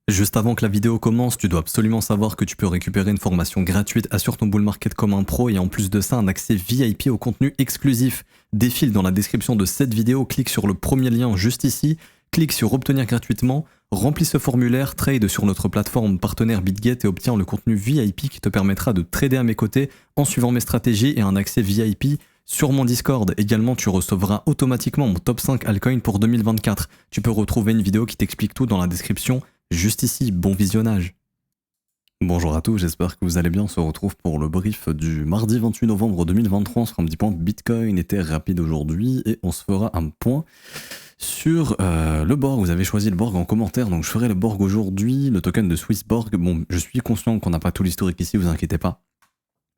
Juste avant que la vidéo commence, tu dois absolument savoir que tu peux récupérer une formation gratuite Assure ton bull market comme un pro et en plus de ça un accès VIP au contenu exclusif. Défile dans la description de cette vidéo, clique sur le premier lien juste ici, clique sur obtenir gratuitement, remplis ce formulaire, trade sur notre plateforme partenaire BitGet et obtiens le contenu VIP qui te permettra de trader à mes côtés en suivant mes stratégies et un accès VIP sur mon Discord. Également, tu recevras automatiquement mon top 5 altcoin pour 2024. Tu peux retrouver une vidéo qui t'explique tout dans la description juste ici. Bon visionnage. Bonjour à tous, j'espère que vous allez bien. On se retrouve pour le brief du mardi 28 novembre 2023. On se fera un petit point Bitcoin, était rapide aujourd'hui et on se fera un point sur le Borg. Vous avez choisi le Borg en commentaire, donc je ferai le Borg aujourd'hui, le token de Swissborg. Bon, je suis conscient qu'on n'a pas tout l'historique ici, vous inquiétez pas.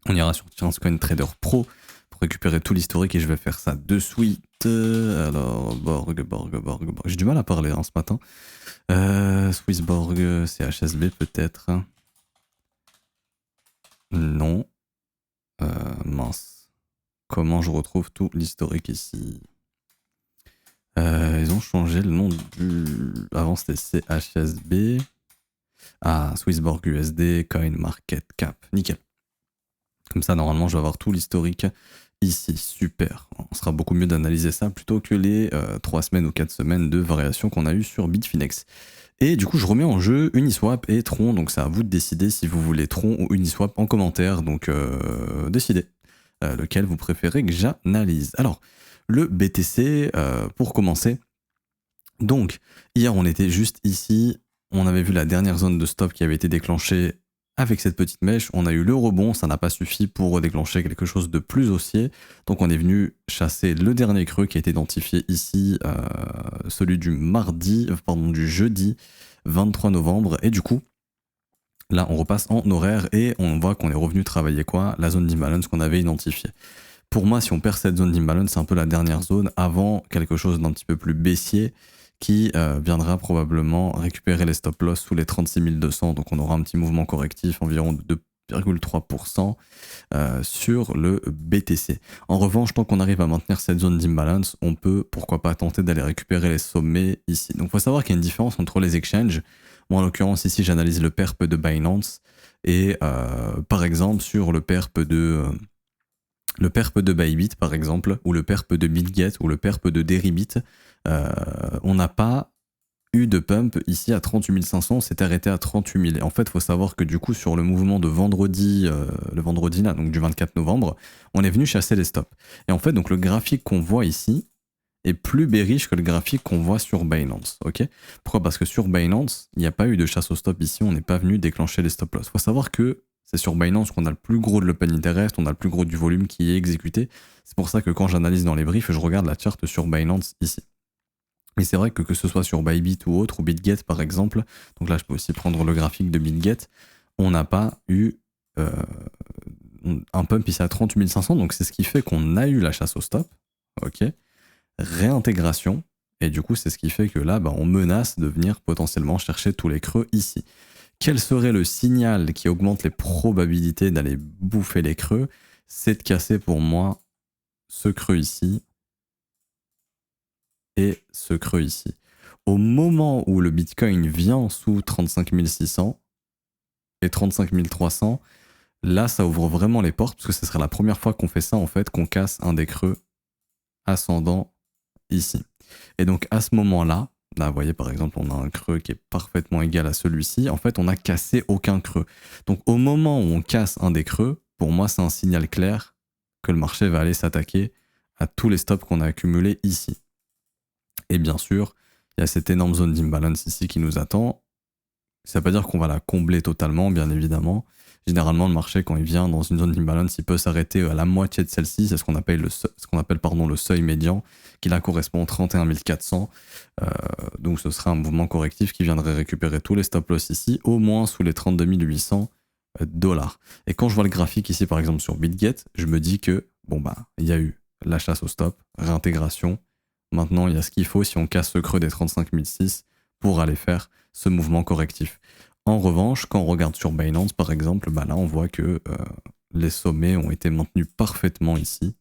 On ira sur Chancecoin Trader Pro pour récupérer tout l'historique et je vais faire ça de suite. Alors, Borg. J'ai du mal à parler ce matin. Swissborg, CHSB peut-être. Non. Mince. Comment je retrouve tout l'historique ici? Ils ont changé le nom du... Avant c'était CHSB. Ah, Swissborg USD, Coin Market Cap. Nickel. Comme ça, normalement, je vais avoir tout l'historique ici. Super. On sera beaucoup mieux d'analyser ça plutôt que les 3 semaines ou 4 semaines de variations qu'on a eues sur Bitfinex. Et du coup, je remets en jeu Uniswap et Tron. Donc, c'est à vous de décider si vous voulez Tron ou Uniswap en commentaire. Donc, décidez lequel vous préférez que j'analyse. Alors, le BTC, pour commencer. Donc, hier, on était juste ici. On avait vu la dernière zone de stop qui avait été déclenchée avec cette petite mèche. On a eu le rebond, ça n'a pas suffi pour déclencher quelque chose de plus haussier. Donc on est venu chasser le dernier creux qui a été identifié ici, celui du du jeudi 23 novembre. Et du coup, là on repasse en horaire et on voit qu'on est revenu travailler quoi? La zone d'imbalance qu'on avait identifiée. Pour moi, si on perd cette zone d'imbalance, c'est un peu la dernière zone avant quelque chose d'un petit peu plus baissier qui viendra probablement récupérer les stop loss sous les 36 200. Donc on aura un petit mouvement correctif environ de 2,3% sur le BTC. En revanche, tant qu'on arrive à maintenir cette zone d'imbalance, on peut pourquoi pas tenter d'aller récupérer les sommets ici. Donc il faut savoir qu'il y a une différence entre les exchanges. Moi en l'occurrence ici j'analyse le perp de Binance et par exemple sur le perp de Bybit par exemple, ou le perp de BitGet, ou le perp de Deribit, on n'a pas eu de pump ici à 38 500, on s'est arrêté à 38 000. Et en fait, il faut savoir que du coup, sur le mouvement de vendredi, le vendredi là, donc du 24 novembre, on est venu chasser les stops. Et en fait, donc le graphique qu'on voit ici est plus bearish que le graphique qu'on voit sur Binance. Ok? Pourquoi? Parce que sur Binance, il n'y a pas eu de chasse au stop ici, on n'est pas venu déclencher les stop loss. Il faut savoir que c'est sur Binance qu'on a le plus gros de l'open interest, on a le plus gros du volume qui est exécuté. C'est pour ça que quand j'analyse dans les briefs, je regarde la charte sur Binance ici. Et c'est vrai que ce soit sur Bybit ou autre, ou BitGet par exemple, donc là je peux aussi prendre le graphique de BitGet, on n'a pas eu un pump ici à 38 500, donc c'est ce qui fait qu'on a eu la chasse au stop, ok, réintégration, et du coup c'est ce qui fait que là on menace de venir potentiellement chercher tous les creux ici. Quel serait le signal qui augmente les probabilités d'aller bouffer les creux? C'est de casser pour moi ce creux ici et ce creux ici. Au moment où le Bitcoin vient sous 35 600 et 35 300, là ça ouvre vraiment les portes parce que ce serait la première fois qu'on fait ça en fait, qu'on casse un des creux ascendants ici. Et donc à ce moment-là, là, vous voyez, par exemple, on a un creux qui est parfaitement égal à celui-ci. En fait, on n'a cassé aucun creux. Donc, au moment où on casse un des creux, pour moi, c'est un signal clair que le marché va aller s'attaquer à tous les stops qu'on a accumulés ici. Et bien sûr, il y a cette énorme zone d'imbalance ici qui nous attend. Ça ne veut pas dire qu'on va la combler totalement, bien évidemment. Généralement, le marché, quand il vient dans une zone d'imbalance, il peut s'arrêter à la moitié de celle-ci. C'est ce qu'on appelle, le seuil médian, qui là correspond à 31 400. Donc ce sera un mouvement correctif qui viendrait récupérer tous les stop-loss ici, au moins sous les 32 800 $. Et quand je vois le graphique ici, par exemple, sur BitGet, je me dis que, il y a eu la chasse au stop, réintégration. Maintenant, il y a ce qu'il faut si on casse ce creux des 35 600 pour aller faire ce mouvement correctif. En revanche, quand on regarde sur Binance, par exemple, là, on voit que les sommets ont été maintenus parfaitement ici.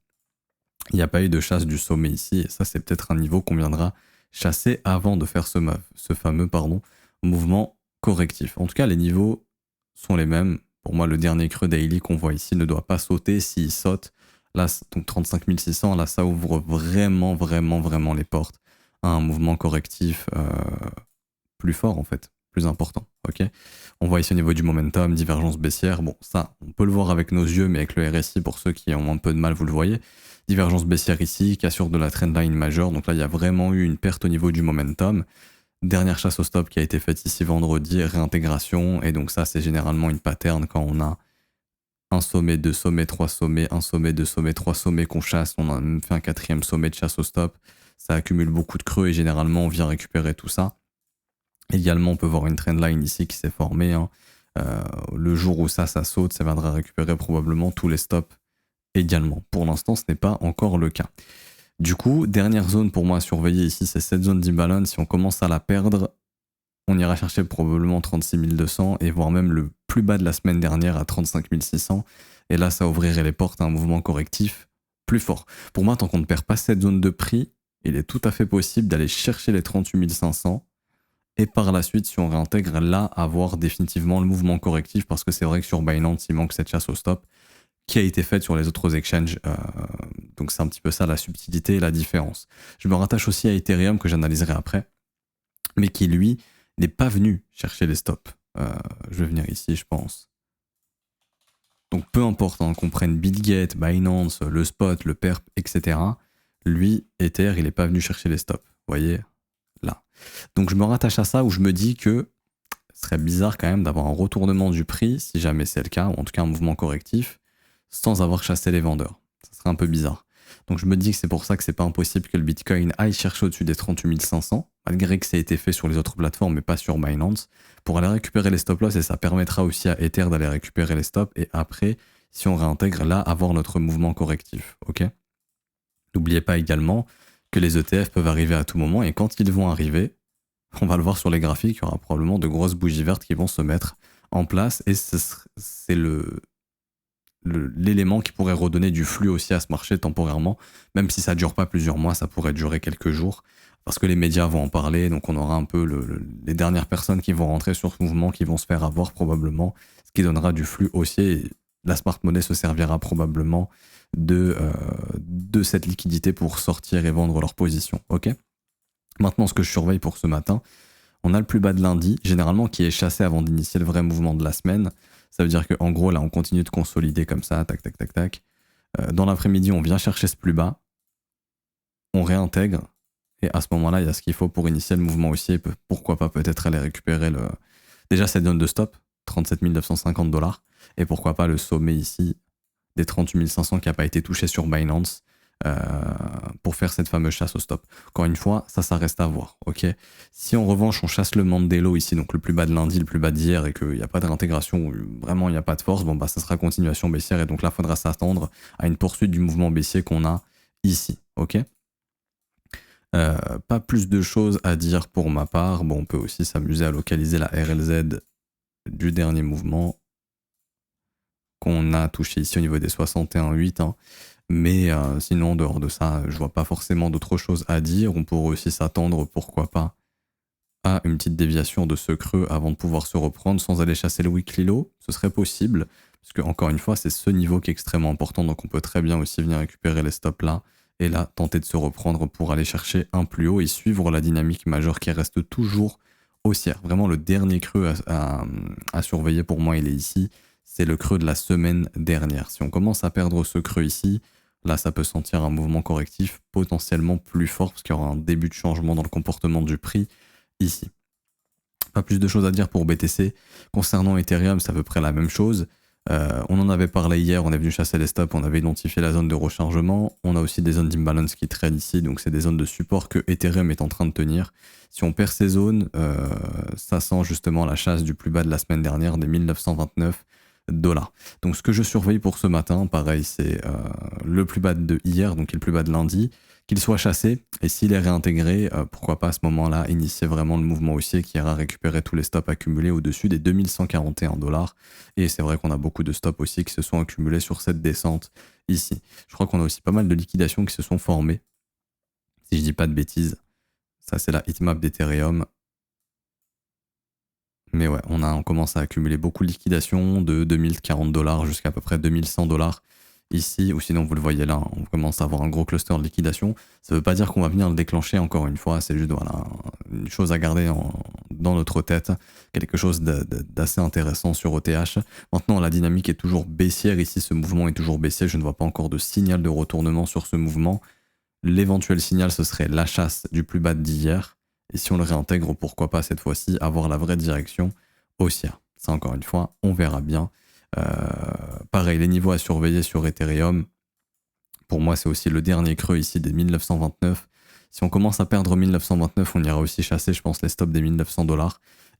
Il n'y a pas eu de chasse du sommet ici, et ça, c'est peut-être un niveau qu'on viendra chasser avant de faire ce fameux mouvement correctif. En tout cas, les niveaux sont les mêmes. Pour moi, le dernier creux daily qu'on voit ici ne doit pas sauter. S'il saute, là, donc 35 600, là, ça ouvre vraiment, vraiment, vraiment les portes à un mouvement correctif plus fort, en fait, plus important. Ok, on voit ici au niveau du momentum, divergence baissière. Bon, ça, on peut le voir avec nos yeux, mais avec le RSI, pour ceux qui ont un peu de mal, vous le voyez. Divergence baissière ici, cassure de la trendline majeure. Donc là, il y a vraiment eu une perte au niveau du momentum. Dernière chasse au stop qui a été faite ici vendredi, réintégration. Et donc ça, c'est généralement une pattern quand on a un sommet, deux sommets, trois sommets, un sommet, deux sommets, trois sommets qu'on chasse. On a même fait un quatrième sommet de chasse au stop. Ça accumule beaucoup de creux et généralement, on vient récupérer tout ça. Également, on peut voir une trendline ici qui s'est formée. Hein. Le jour où ça saute, ça viendra récupérer probablement tous les stops également. Pour l'instant, ce n'est pas encore le cas. Du coup, dernière zone pour moi à surveiller ici, c'est cette zone d'imbalance. Si on commence à la perdre, on ira chercher probablement 36 200 et voire même le plus bas de la semaine dernière à 35 600. Et là, ça ouvrirait les portes à un mouvement correctif plus fort. Pour moi, tant qu'on ne perd pas cette zone de prix, il est tout à fait possible d'aller chercher les 38 500 et par la suite, si on réintègre, là, avoir définitivement le mouvement correctif parce que c'est vrai que sur Binance, il manque cette chasse au stop qui a été faite sur les autres exchanges. Donc c'est un petit peu ça la subtilité et la différence. Je me rattache aussi à Ethereum que j'analyserai après, mais qui lui n'est pas venu chercher les stops. Je vais venir ici, je pense. Donc peu importe hein, qu'on prenne Bitget, Binance, le spot, le perp, etc. Lui, Ether, il n'est pas venu chercher les stops. Vous voyez là. Donc je me rattache à ça où je me dis que ce serait bizarre quand même d'avoir un retournement du prix, si jamais c'est le cas, ou en tout cas un mouvement correctif, sans avoir chassé les vendeurs. Ça serait un peu bizarre. Donc je me dis que c'est pour ça que c'est pas impossible que le Bitcoin aille chercher au-dessus des 38 500, malgré que ça ait été fait sur les autres plateformes, mais pas sur Binance, pour aller récupérer les stop-loss, et ça permettra aussi à Ether d'aller récupérer les stops, et après, si on réintègre là, avoir notre mouvement correctif. Ok ? N'oubliez pas également que les ETF peuvent arriver à tout moment, et quand ils vont arriver, on va le voir sur les graphiques, il y aura probablement de grosses bougies vertes qui vont se mettre en place, et c'est l'élément qui pourrait redonner du flux aussi à ce marché temporairement, même si ça ne dure pas plusieurs mois, ça pourrait durer quelques jours, parce que les médias vont en parler, donc on aura un peu les dernières personnes qui vont rentrer sur ce mouvement, qui vont se faire avoir probablement, ce qui donnera du flux haussier, et la smart money se servira probablement de cette liquidité pour sortir et vendre leur position. Ok ? Maintenant, ce que je surveille pour ce matin, on a le plus bas de lundi, généralement qui est chassé avant d'initier le vrai mouvement de la semaine. Ça veut dire qu'en gros, là, on continue de consolider comme ça, tac, tac, tac, tac. Dans l'après-midi, on vient chercher ce plus bas, on réintègre, et à ce moment-là, il y a ce qu'il faut pour initier le mouvement aussi, et pourquoi pas peut-être aller récupérer déjà cette zone de stop, 37 950 $, et pourquoi pas le sommet ici des 38 500 qui n'a pas été touché sur Binance, pour faire cette fameuse chasse au stop. Encore une fois, ça reste à voir. Ok. Si en revanche on chasse le Mandelo ici, donc le plus bas de lundi, le plus bas d'hier, et qu'il n'y a pas de réintégration, vraiment il n'y a pas de force, bon bah ça sera continuation baissière, et donc là il faudra s'attendre à une poursuite du mouvement baissier qu'on a ici. Ok. Pas plus de choses à dire pour ma part. Bon, on peut aussi s'amuser à localiser la RLZ du dernier mouvement qu'on a touché ici au niveau des 61,8. Hein. Mais sinon, en dehors de ça, je vois pas forcément d'autres choses à dire. On pourrait aussi s'attendre, pourquoi pas, à une petite déviation de ce creux avant de pouvoir se reprendre sans aller chasser le weekly low. Ce serait possible, parce que encore une fois, c'est ce niveau qui est extrêmement important. Donc on peut très bien aussi venir récupérer les stops là, et là, tenter de se reprendre pour aller chercher un plus haut et suivre la dynamique majeure qui reste toujours haussière. Vraiment, le dernier creux à surveiller pour moi, il est ici. C'est le creux de la semaine dernière. Si on commence à perdre ce creux ici, là, ça peut sentir un mouvement correctif potentiellement plus fort parce qu'il y aura un début de changement dans le comportement du prix ici. Pas plus de choses à dire pour BTC. Concernant Ethereum, c'est à peu près la même chose. On en avait parlé hier, on est venu chasser les stops, on avait identifié la zone de rechargement. On a aussi des zones d'imbalance qui traînent ici, donc c'est des zones de support que Ethereum est en train de tenir. Si on perd ces zones, ça sent justement la chasse du plus bas de la semaine dernière, des 1929 $. Donc ce que je surveille pour ce matin, pareil, c'est le plus bas de hier, donc le plus bas de lundi, qu'il soit chassé, et s'il est réintégré, pourquoi pas à ce moment-là initier vraiment le mouvement haussier qui ira récupérer tous les stops accumulés au-dessus des 2141 $. Et c'est vrai qu'on a beaucoup de stops aussi qui se sont accumulés sur cette descente ici. Je crois qu'on a aussi pas mal de liquidations qui se sont formées, si je dis pas de bêtises. Ça, c'est la heatmap d'Ethereum. Mais ouais, on commence à accumuler beaucoup de liquidations de 2040 $ jusqu'à peu près 2100 $ ici, ou sinon vous le voyez là, on commence à avoir un gros cluster de liquidation. Ça veut pas dire qu'on va venir le déclencher encore une fois, c'est juste voilà, une chose à garder dans notre tête, quelque chose d'assez intéressant sur ETH. Maintenant, la dynamique est toujours baissière ici, ce mouvement est toujours baissier, je ne vois pas encore de signal de retournement sur ce mouvement. L'éventuel signal, ce serait la chasse du plus bas d'hier. Et si on le réintègre, pourquoi pas cette fois-ci avoir la vraie direction haussière. Ça, encore une fois, on verra bien. Pareil, les niveaux à surveiller sur Ethereum. Pour moi, c'est aussi le dernier creux ici des 1929. Si on commence à perdre 1929, on ira aussi chasser, je pense, les stops des 1900 $.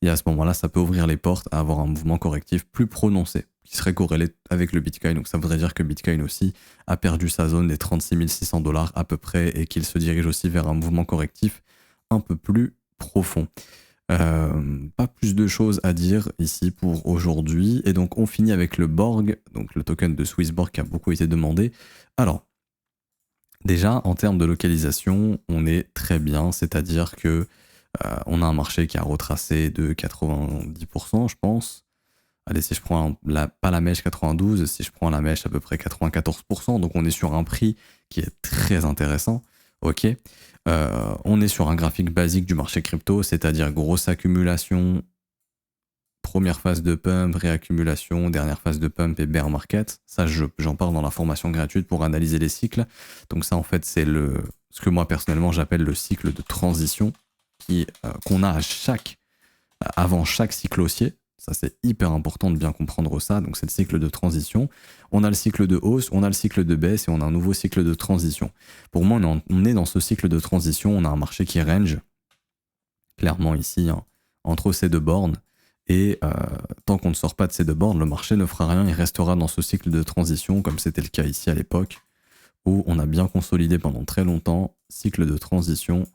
Et à ce moment-là, ça peut ouvrir les portes à avoir un mouvement correctif plus prononcé, qui serait corrélé avec le Bitcoin. Donc ça voudrait dire que Bitcoin aussi a perdu sa zone des 36 600 $ à peu près et qu'il se dirige aussi vers un mouvement correctif un peu plus profond. Pas plus de choses à dire ici pour aujourd'hui. Et donc on finit avec le Borg, donc le token de Swissborg qui a beaucoup été demandé. Alors, déjà, en termes de localisation, on est très bien, c'est-à-dire que on a un marché qui a retracé de 90%, je pense. Allez, si je prends pas la mèche 92, si je prends la mèche à peu près 94%, donc on est sur un prix qui est très intéressant. Ok. On est sur un graphique basique du marché crypto, c'est-à-dire grosse accumulation, première phase de pump, réaccumulation, dernière phase de pump et bear market. Ça, j'en parle dans la formation gratuite pour analyser les cycles. Donc ça, en fait, c'est ce que moi, personnellement, j'appelle le cycle de transition qu'on a avant chaque cycle haussier. Ça, c'est hyper important de bien comprendre ça. Donc, c'est le cycle de transition. On a le cycle de hausse, on a le cycle de baisse et on a un nouveau cycle de transition. Pour moi, on est dans ce cycle de transition. On a un marché qui range, clairement ici, hein, entre ces deux bornes. Et tant qu'on ne sort pas de ces deux bornes, le marché ne fera rien. Il restera dans ce cycle de transition, comme c'était le cas ici à l'époque, où on a bien consolidé pendant très longtemps, cycle de transition,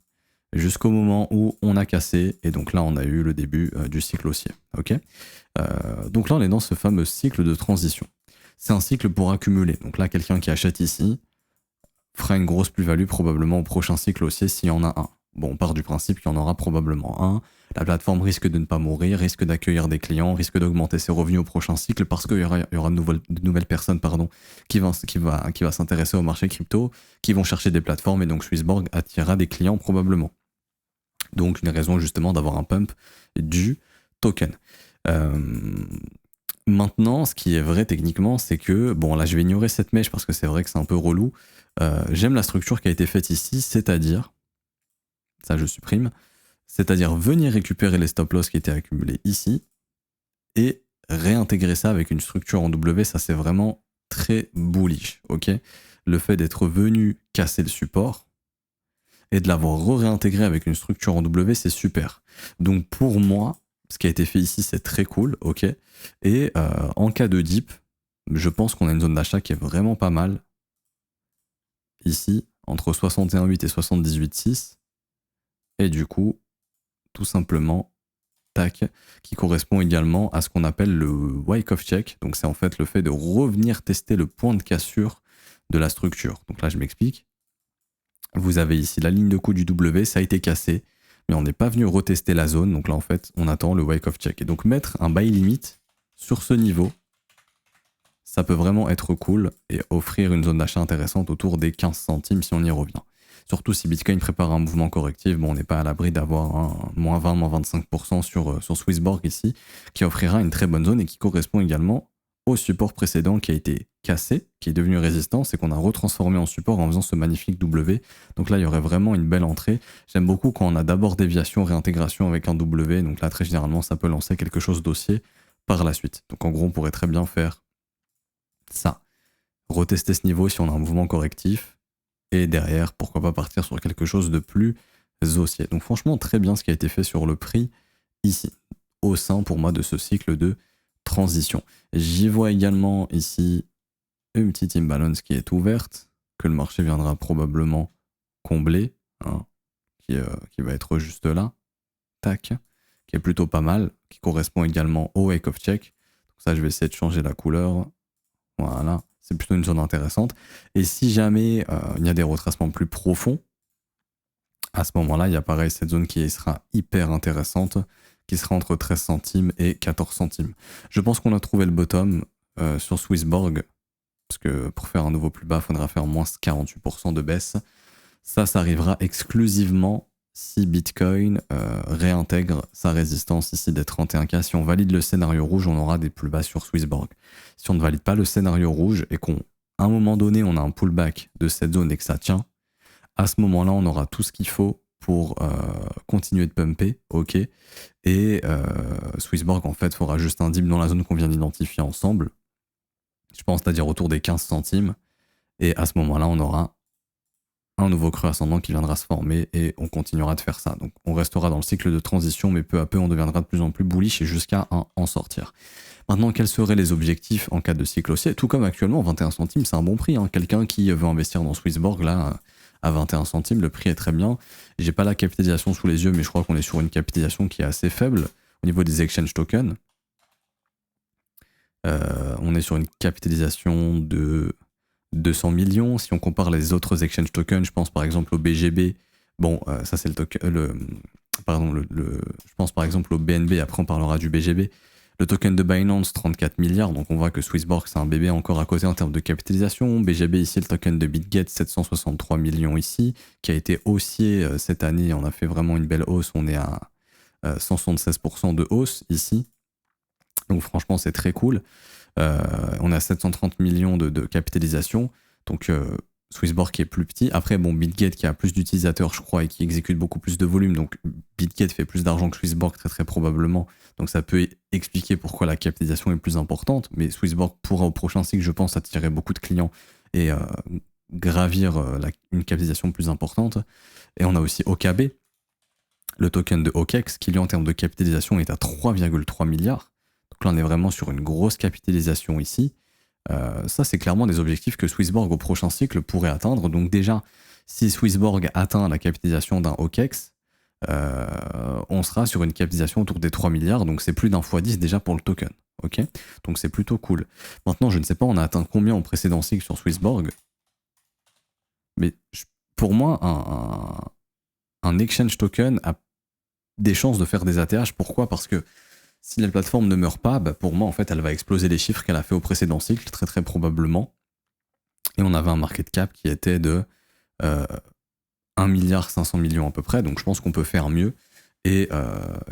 jusqu'au moment où on a cassé, et donc là on a eu le début du cycle haussier. Okay, donc là on est dans ce fameux cycle de transition. C'est un cycle pour accumuler. Donc là quelqu'un qui achète ici fera une grosse plus-value probablement au prochain cycle haussier s'il y en a un. Bon, on part du principe qu'il y en aura probablement un. La plateforme risque de ne pas mourir, risque d'accueillir des clients, risque d'augmenter ses revenus au prochain cycle parce qu'il y aura de nouvelles personnes qui vont s'intéresser au marché crypto, qui vont chercher des plateformes et donc Swissborg attirera des clients probablement. Donc une raison justement d'avoir un pump du token. Maintenant, ce qui est vrai techniquement, c'est que, bon là je vais ignorer cette mèche parce que c'est vrai que c'est un peu relou. J'aime la structure qui a été faite ici, c'est-à-dire, ça je supprime, c'est-à-dire venir récupérer les stop-loss qui étaient accumulés ici et réintégrer ça avec une structure en W, ça c'est vraiment très bullish, ok. Le fait d'être venu casser le support et de l'avoir réintégré avec une structure en W, c'est super. Donc pour moi, ce qui a été fait ici, c'est très cool, ok. Et en cas de dip, je pense qu'on a une zone d'achat qui est vraiment pas mal. Ici, entre 61,8 et 78,6. Et du coup, tout simplement, tac, qui correspond également à ce qu'on appelle le Wyckoff check. Donc c'est en fait le fait de revenir tester le point de cassure de la structure. Donc là, je m'explique. Vous avez ici la ligne de coup du W, ça a été cassé, mais on n'est pas venu retester la zone. Donc là, en fait, on attend le Wyckoff check. Et donc mettre un buy limit sur ce niveau, ça peut vraiment être cool et offrir une zone d'achat intéressante autour des 15 centimes si on y revient. Surtout si Bitcoin prépare un mouvement correctif, bon, on n'est pas à l'abri d'avoir un moins 20, moins 25% sur Swissborg ici, qui offrira une très bonne zone et qui correspond également au support précédent qui a été cassé, qui est devenu résistant, c'est qu'on a retransformé en support en faisant ce magnifique W. Donc là, il y aurait vraiment une belle entrée. J'aime beaucoup quand on a d'abord déviation, réintégration avec un W, donc là, très généralement, ça peut lancer quelque chose d'haussier par la suite. Donc en gros, on pourrait très bien faire ça. Retester ce niveau si on a un mouvement correctif. Et derrière, pourquoi pas partir sur quelque chose de plus haussier. Donc franchement, très bien ce qui a été fait sur le prix ici, au sein pour moi de ce cycle de transition. J'y vois également ici une petite imbalance qui est ouverte, que le marché viendra probablement combler, hein, qui va être juste là, tac, qui est plutôt pas mal, qui correspond également au Wyckoff check. Donc ça, je vais essayer de changer la couleur. Voilà, c'est plutôt une zone intéressante. Et si jamais il y a des retracements plus profonds, à ce moment-là, il y a pareil cette zone qui sera hyper intéressante, qui sera entre 13 centimes et 14 centimes. Je pense qu'on a trouvé le bottom sur Swissborg, parce que pour faire un nouveau plus bas, il faudra faire moins 48% de baisse. Ça arrivera exclusivement si Bitcoin réintègre sa résistance ici des 31K. Si on valide le scénario rouge, on aura des plus bas sur Swissborg. Si on ne valide pas le scénario rouge et qu'à un moment donné, on a un pullback de cette zone et que ça tient, à ce moment-là, on aura tout ce qu'il faut pour continuer de pumper, ok. Et Swissborg, en fait, fera juste un dip dans la zone qu'on vient d'identifier ensemble. Je pense, c'est-à-dire autour des 15 centimes. Et à ce moment-là, on aura un nouveau creux ascendant qui viendra se former et on continuera de faire ça. Donc on restera dans le cycle de transition, mais peu à peu on deviendra de plus en plus bullish et jusqu'à en sortir. Maintenant, quels seraient les objectifs en cas de cycle haussier? Tout comme actuellement, 21 centimes, c'est un bon prix. Hein. Quelqu'un qui veut investir dans Swissborg, là, à 21 centimes, le prix est très bien. J'ai pas la capitalisation sous les yeux, mais je crois qu'on est sur une capitalisation qui est assez faible au niveau des exchange tokens. On est sur une capitalisation de 200 millions. Si on compare les autres exchange tokens, je pense par exemple au BGB. Bon, ça c'est le token. Je pense par exemple au BNB. Après, on parlera du BGB. Le token de Binance, 34 milliards. Donc, on voit que Swissborg, c'est un bébé encore à côté en termes de capitalisation. BGB, ici, le token de BitGet, 763 millions ici, qui a été haussier cette année. On a fait vraiment une belle hausse. On est à 176% de hausse ici. Donc, franchement, c'est très cool. On a 730 millions de capitalisation. Donc, Swissborg qui est plus petit. Après, bon, BitGet qui a plus d'utilisateurs, je crois, et qui exécute beaucoup plus de volume. Donc, BitGet fait plus d'argent que Swissborg, très très probablement. Donc, ça peut expliquer pourquoi la capitalisation est plus importante. Mais Swissborg pourra au prochain cycle, je pense, attirer beaucoup de clients et gravir une capitalisation plus importante. Et on a aussi OKB, le token de OKEx, qui lui, en termes de capitalisation, est à 3,3 milliards. Donc là, on est vraiment sur une grosse capitalisation ici. Ça, c'est clairement des objectifs que Swissborg au prochain cycle pourrait atteindre. Donc déjà, si Swissborg atteint la capitalisation d'un OKEx, on sera sur une capitalisation autour des 3 milliards. Donc c'est plus d'un fois 10 déjà pour le token. Okay, donc c'est plutôt cool. Maintenant, je ne sais pas, on a atteint combien au précédent cycle sur Swissborg. Mais pour moi, un exchange token a des chances de faire des ATH. Pourquoi? Parce que si la plateforme ne meurt pas, bah pour moi, en fait, elle va exploser les chiffres qu'elle a fait au précédent cycle, très très probablement. Et on avait un market cap qui était de 1,5 milliard à peu près, donc je pense qu'on peut faire mieux. Et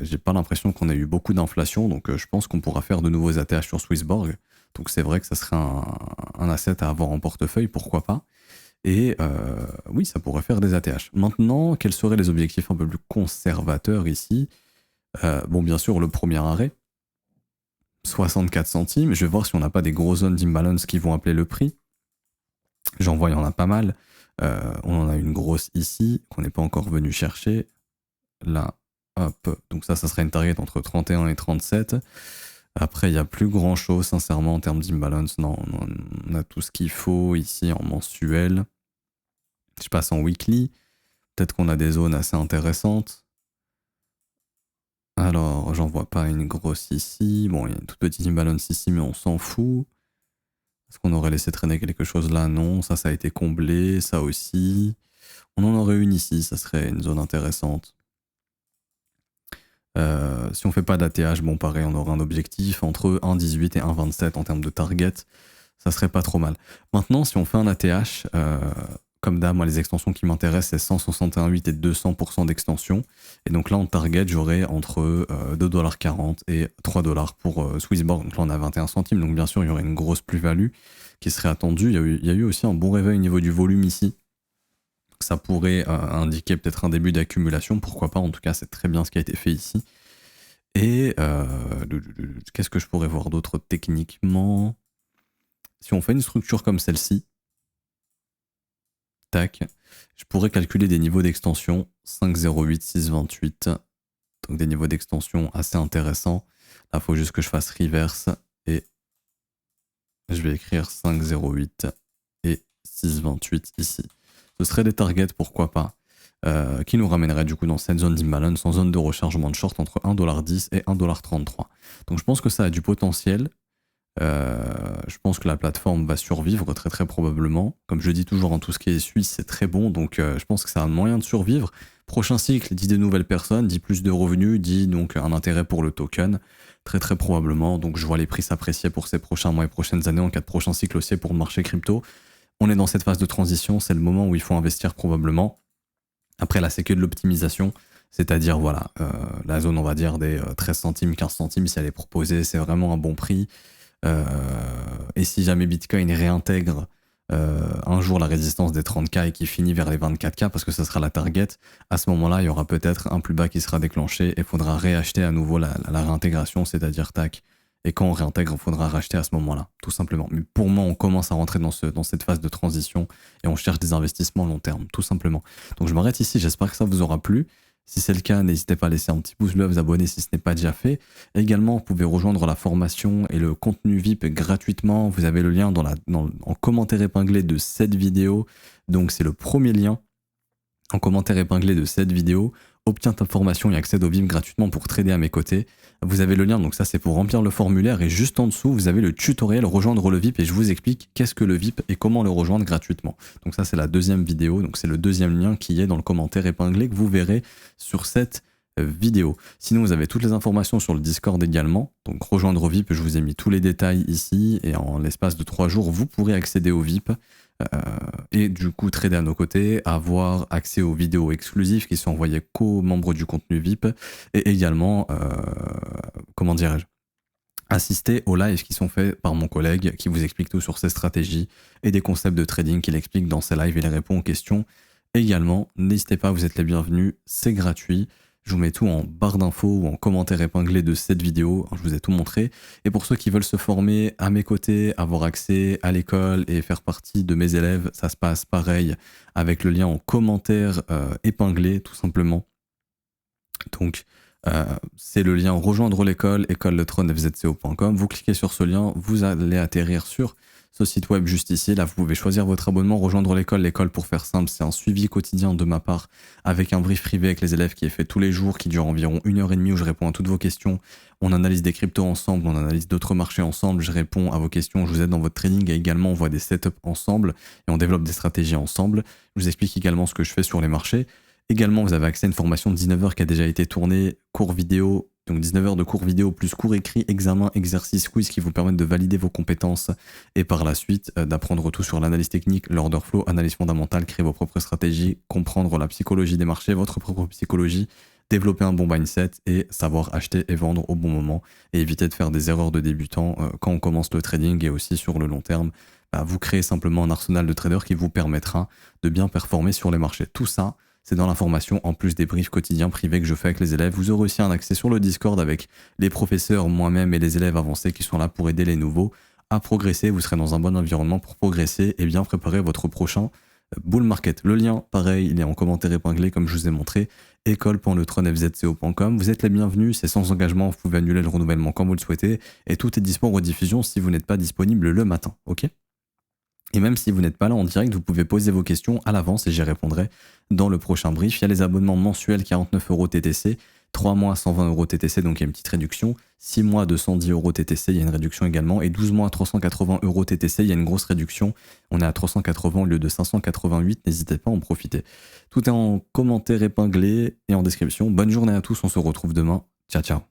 j'ai pas l'impression qu'on ait eu beaucoup d'inflation, donc je pense qu'on pourra faire de nouveaux ATH sur Swissborg. Donc c'est vrai que ça serait un asset à avoir en portefeuille, pourquoi pas. Et oui, ça pourrait faire des ATH. Maintenant, quels seraient les objectifs un peu plus conservateurs ici? Bon, bien sûr, le premier arrêt, 64 centimes. Je vais voir si on n'a pas des grosses zones d'imbalance qui vont appeler le prix. J'en vois, il y en a pas mal. On en a une grosse ici, qu'on n'est pas encore venu chercher. Là, hop. Donc ça serait une target entre 31 et 37. Après, il n'y a plus grand-chose, sincèrement, en termes d'imbalance. Non, on a tout ce qu'il faut ici en mensuel. Je passe en weekly. Peut-être qu'on a des zones assez intéressantes. Alors, j'en vois pas une grosse ici. Bon, il y a une toute petite imbalance ici, mais on s'en fout. Est-ce qu'on aurait laissé traîner quelque chose là? Non, ça a été comblé, ça aussi. On en aurait une ici, ça serait une zone intéressante. Si on fait pas d'ATH, bon pareil, on aura un objectif entre 1,18 et 1,27 en termes de target. Ça serait pas trop mal. Maintenant, si on fait un ATH, comme d'hab, moi les extensions qui m'intéressent, c'est 161,8 et 200% d'extension. Et donc là, en target, j'aurai entre 2,40$ et 3$ pour Swissborg. Donc là, on a 21 centimes. Donc bien sûr, il y aurait une grosse plus-value qui serait attendue. Il y a eu aussi un bon réveil au niveau du volume ici. Ça pourrait indiquer peut-être un début d'accumulation. Pourquoi pas? En tout cas, c'est très bien ce qui a été fait ici. Et qu'est-ce que je pourrais voir d'autre techniquement? Si on fait une structure comme celle-ci, tac, je pourrais calculer des niveaux d'extension 5,08, 6,28. Donc des niveaux d'extension assez intéressants. Là, il faut juste que je fasse reverse et je vais écrire 5,08 et 6,28 ici. Ce seraient des targets, pourquoi pas, qui nous ramèneraient du coup dans cette zone d'imbalance, en zone de rechargement de short entre 1,10$ et 1,33$. Donc je pense que ça a du potentiel. Je pense que la plateforme va survivre très très probablement. Comme je dis toujours, en tout ce qui est suisse, c'est très bon, donc je pense que c'est un moyen de survivre. Prochain cycle dit des nouvelles personnes, dit plus de revenus, dit donc un intérêt pour le token, très très probablement. Donc je vois les prix s'apprécier pour ces prochains mois et prochaines années en cas de prochain cycle aussi pour le marché crypto. On est dans cette phase de transition, c'est le moment où il faut investir probablement. Après là, c'est que de l'optimisation. C'est-à-dire, voilà, la zone, on va dire, des 13 centimes, 15 centimes, si elle est proposée, c'est vraiment un bon prix. Et si jamais Bitcoin réintègre un jour la résistance des 30K et qui finit vers les 24K, parce que ce sera la target, à ce moment-là, il y aura peut-être un plus bas qui sera déclenché et il faudra réacheter à nouveau la réintégration, c'est-à-dire tac. Et quand on réintègre, il faudra racheter à ce moment-là, tout simplement. Mais pour moi, on commence à rentrer dans cette phase de transition et on cherche des investissements long terme, tout simplement. Donc je m'arrête ici, j'espère que ça vous aura plu. Si c'est le cas, n'hésitez pas à laisser un petit pouce bleu, à vous abonner si ce n'est pas déjà fait. Également, vous pouvez rejoindre la formation et le contenu VIP gratuitement. Vous avez le lien en commentaire épinglé de cette vidéo. Donc c'est le premier lien en commentaire épinglé de cette vidéo. Obtiens ta formation et accède au VIP gratuitement pour trader à mes côtés. Vous avez le lien, donc ça c'est pour remplir le formulaire, et juste en dessous vous avez le tutoriel rejoindre le VIP et je vous explique qu'est-ce que le VIP et comment le rejoindre gratuitement. Donc ça c'est la deuxième vidéo, donc c'est le deuxième lien qui est dans le commentaire épinglé que vous verrez sur cette vidéo. Sinon vous avez toutes les informations sur le Discord également, donc rejoindre au VIP, je vous ai mis tous les détails ici et en l'espace de 3 jours vous pourrez accéder au VIP. Et du coup trader à nos côtés, avoir accès aux vidéos exclusives qui sont envoyées qu'aux membres du contenu VIP et également, comment dirais-je, assister aux lives qui sont faits par mon collègue qui vous explique tout sur ses stratégies et des concepts de trading qu'il explique dans ses lives et les répond aux questions. Également, n'hésitez pas, vous êtes les bienvenus, c'est gratuit. Je vous mets tout en barre d'infos ou en commentaire épinglé de cette vidéo, je vous ai tout montré. Et pour ceux qui veulent se former à mes côtés, avoir accès à l'école et faire partie de mes élèves, ça se passe pareil avec le lien en commentaire épinglé tout simplement. Donc c'est le lien rejoindre l'école, écoletronfzco.com. Vous cliquez sur ce lien, vous allez atterrir sur ce site web juste ici. Là, vous pouvez choisir votre abonnement, rejoindre l'école. L'école, pour faire simple, c'est un suivi quotidien de ma part avec un brief privé avec les élèves qui est fait tous les jours, qui dure environ 1h30 où je réponds à toutes vos questions. On analyse des cryptos ensemble, on analyse d'autres marchés ensemble, je réponds à vos questions, je vous aide dans votre trading et également on voit des setups ensemble et on développe des stratégies ensemble. Je vous explique également ce que je fais sur les marchés. Également, vous avez accès à une formation de 19h qui a déjà été tournée, cours vidéo, donc 19h de cours vidéo plus cours écrit, examen, exercice, quiz qui vous permettent de valider vos compétences et par la suite d'apprendre tout sur l'analyse technique, l'order flow, analyse fondamentale, créer vos propres stratégies, comprendre la psychologie des marchés, votre propre psychologie, développer un bon mindset et savoir acheter et vendre au bon moment et éviter de faire des erreurs de débutant quand on commence le trading et aussi sur le long terme. Vous créez simplement un arsenal de traders qui vous permettra de bien performer sur les marchés. Tout ça, c'est dans la formation, en plus des briefs quotidiens privés que je fais avec les élèves. Vous aurez aussi un accès sur le Discord avec les professeurs, moi-même et les élèves avancés qui sont là pour aider les nouveaux à progresser. Vous serez dans un bon environnement pour progresser et bien préparer votre prochain bull market. Le lien, pareil, il est en commentaire épinglé comme je vous ai montré, école.neutronfzco.com. Vous êtes les bienvenus, c'est sans engagement, vous pouvez annuler le renouvellement quand vous le souhaitez et tout est dispo en rediffusion si vous n'êtes pas disponible le matin, ok ? Et même si vous n'êtes pas là en direct, vous pouvez poser vos questions à l'avance et j'y répondrai dans le prochain brief. Il y a les abonnements mensuels 49 € TTC, 3 mois 120 € TTC, donc il y a une petite réduction, 6 mois 210 € TTC, il y a une réduction également, et 12 mois 380 € TTC, il y a une grosse réduction, on est à 380 au lieu de 588, n'hésitez pas à en profiter. Tout est en commentaire épinglé et en description. Bonne journée à tous, on se retrouve demain, ciao ciao.